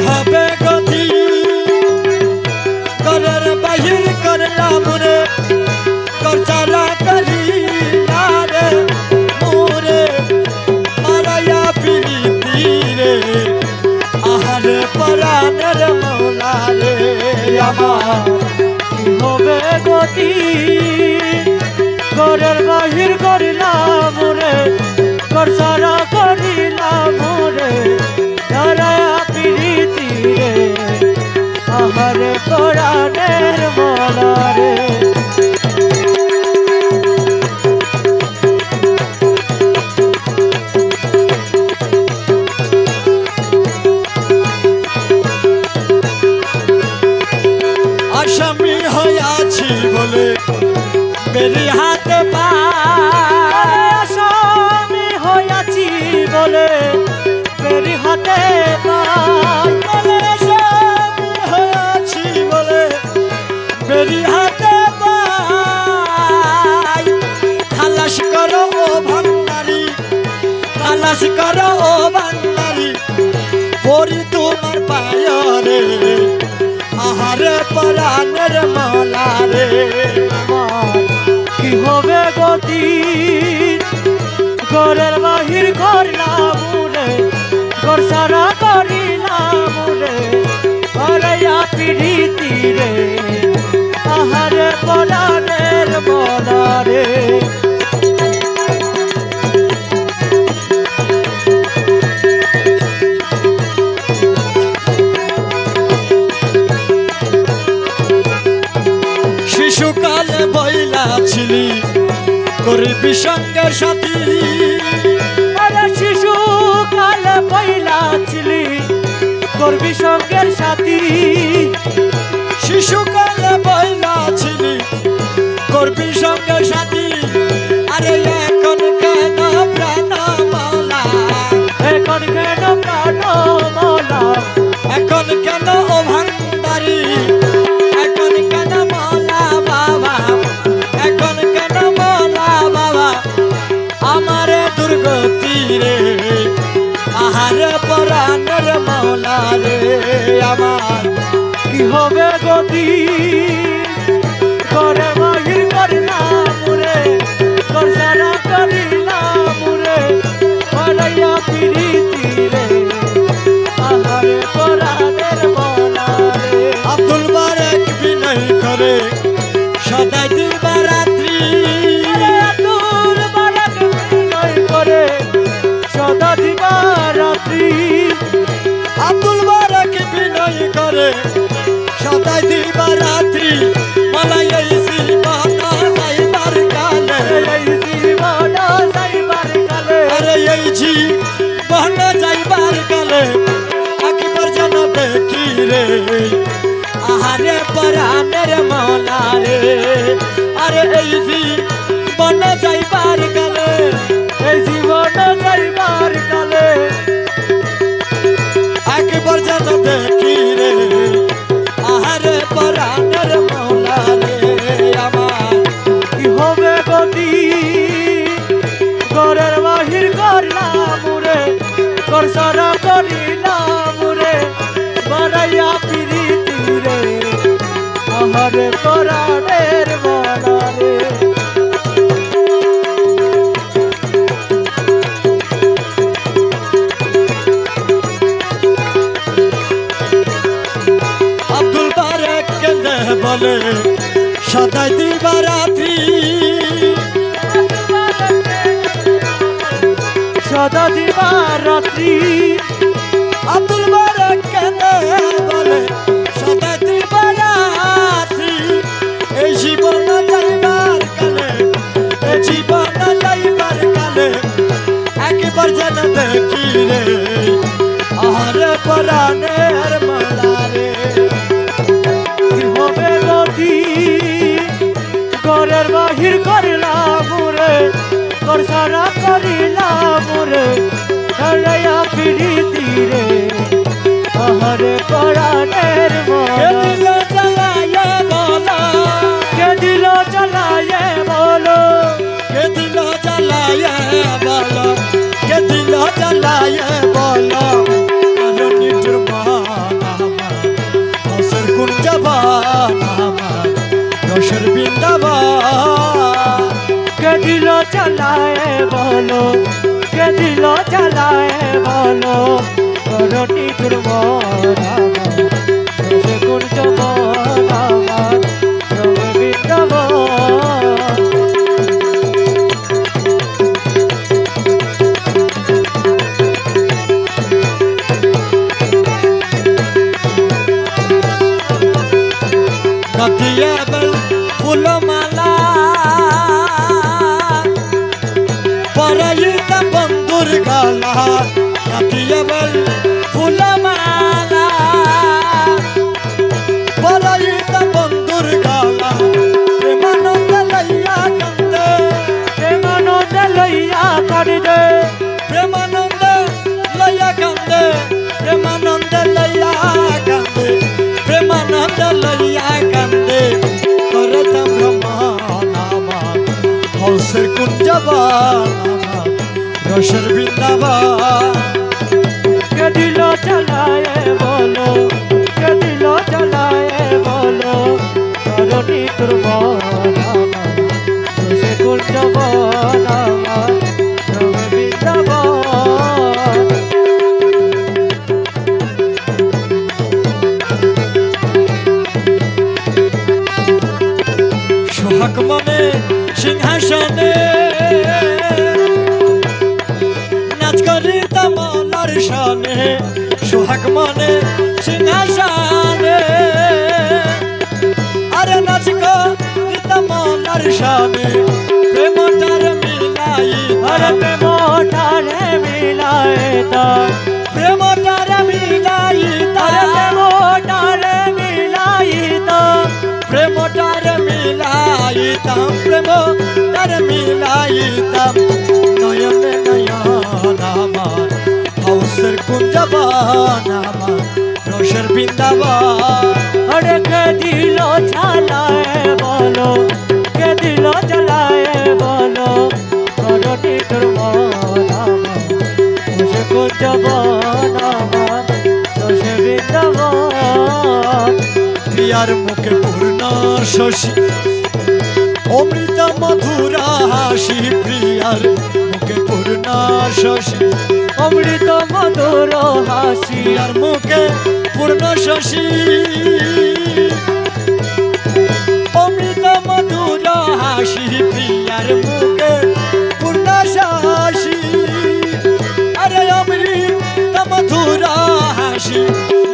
হবে গতি করের বাহির করলাম রে করছাড়া করি না রে মোরে মারাইয়া পিরিতি রে আহারে পরাণের মৌলা রে আমার কি হবে গতি ঘরের বাহির করিলাম রে করছাড়া করিলাম রে ধরায়া পিরিতি রে আহারে পরাণের মৌলা রে আসামি হইয়াছি বলে বেরি হাতে পায় আসামি হইয়াছি বলে বেরি হাতে পায় বলে আসামি হইয়াছি বলে বেরি হাতে পায় খালাস করো ও ভান্ডারি খালাস করো ও ভান্ডারি পরি তোমার পায়রে আহারে পরাণের মালা রে আমার কি হবে গতি ঘরের বাহির করলাম রে ঘর সারা করিলাম রে হরাইয়া পিড়িতি রে আহারে পরাণের মলা রে শিশুকালে বইলা ছিলি করবি সঙ্গে সাথী আরে শিশু কালে পয়লা ছিলি করবি সঙ্গের সাথী শিশুকালে বইলা ছিলি করবি সঙ্গে সাথী আরে এখন কেন প্রাণ মালা এখন কেন প্রাণ মলা এখন কেন ও ভান্ডারি এখন কেন মালা বাবা এখন কেন মালা বাবা আমারে দুর্গতি রে আহারে পরাণের মাওলা রে আমার কি হবে গতি করে বাহির করিলাম রে করসারা করিলাম রে হরাইয়া পিরিতি রে আহারে পরাণের মলা রে আব্দুল বারেক বিনয় করে সদাই দিবারাত্রি আতুর বারাক বিনয় করে সদা দিবারাত্রি আব্দুল বারেক বিনয় করে সদাই দিবারাত্রি মালাই এই জীবনা যাইবার কালে এই জীবনা যাইবার কালে আরে এই জীবনা যাইবার কালে একবার যেন দেখি রে আহারে পরাণের মাওলা রে আরে এই জীবনা যাইবার কালে এই জীবনা যাইবার কালে একবার যেন দেখি রে আহারে পরাণের মাওলা রে আমার কি হবে গতি ঘরের বাহির করলাম রে করসারা করিলাম রে বাড়াইয়া পিরিতি রে আহারে পরাণের মলা রে আব্দুল বারেক কেন্দে বলে সদাই দিবারাত্রি সদা দিবারাত্রি আব্দুল বারেক কেন্দে বলে সদাই দিবারাত্রি এই জীবন যাইবার কালে এই জীবন যাইবার কালে একবার যেন দেখি রে আহারে পরাণের মালা রে কি হবে গতি ঘরের বাহির করিলাম রে করসারা করিলাম রে হরাইয়া পিরিতি রে আহারে পরাণের কে মলা দিল জ্বালায়ে বলো কে দিল জ্বালায়ে বলো কে দিল জ্বালায়ে বলো কে দিল জ্বালায়ে বলো কারো নিঠুর মন চালায় বলো কে দিল চালায় বলো করটি দুর্মন আমার সে কুঞ্জ বন আমার রবে বৃন্দাবন নদিয়া বল ফুলমালা পরাইতা বন্ধুর গালা নদিয়া বল ফুলমালা পরাইতা বন্ধুর গালা প্রেমানন্দ লইয়া কান্দে প্রেমানন্দ লইয়া কাঁদে প্রেমানন্দ লইয়া কান্দে প্রেমানন্দ লইয়া কান্দে প্রেমানন্দ লইয়া কান্দে করতাম ভ্রমণ আমার হংসের কুঞ্জবন আমার রসের বৃন্দাবন কে দিল চালায় বলো কে দিল চালায় বলো করটি দুর্মন আমার সে কুঞ্জ বন আমার রবে বৃন্দাবন সোহাগ মনে সিংহাসনে নাচ করিতাম মলার সনে সোহাগ মনে সিংহাসনে আরে নাচ করিতাম মলার সনে প্রেমটার মিলাই अरे प्रेमोटारे मिलाएता প্রেমটার মিলাই अरे प्रेमोटारे मिलाएता প্রেমটার মিলাইতাম প্রেমটার মিলাইতাম নয়নে নয়ন আমার হংসের কুঞ্জবন আমার রসের বৃন্দাবন अरे के दिलो चलाए बोलो के दिलो चलाए बोलो करटी दुर्मन मुझे कुछ बना तुझे वृंदावन প্রিয়ার মুখে পূর্ণ শশী অমৃত মধুরা হাসি প্রিয়ার মুখে পূর্ণ শশী अमृत मधुर हासि প্রিয়ার মুখে পূর্ণ শশী অমৃত মধুর হাসি প্রিয়ার মুখে পূর্ণ শশী আরে অমৃত মধুর হাসি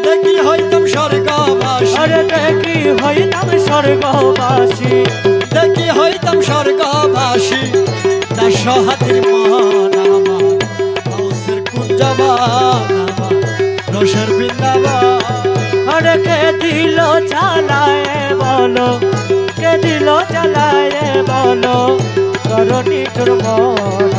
দেখি হইতাম স্বর্গবাসী अरे देखी हईतम स्वर्गवासी দেখি হইতাম স্বর্গবাসী তার সহাতির মন আমার হংসের কুঞ্জবন আমার রসের বৃন্দাবন अरे के दिलो चलाए बोलो के दिलो चलाए बोलो करटी दुर्मन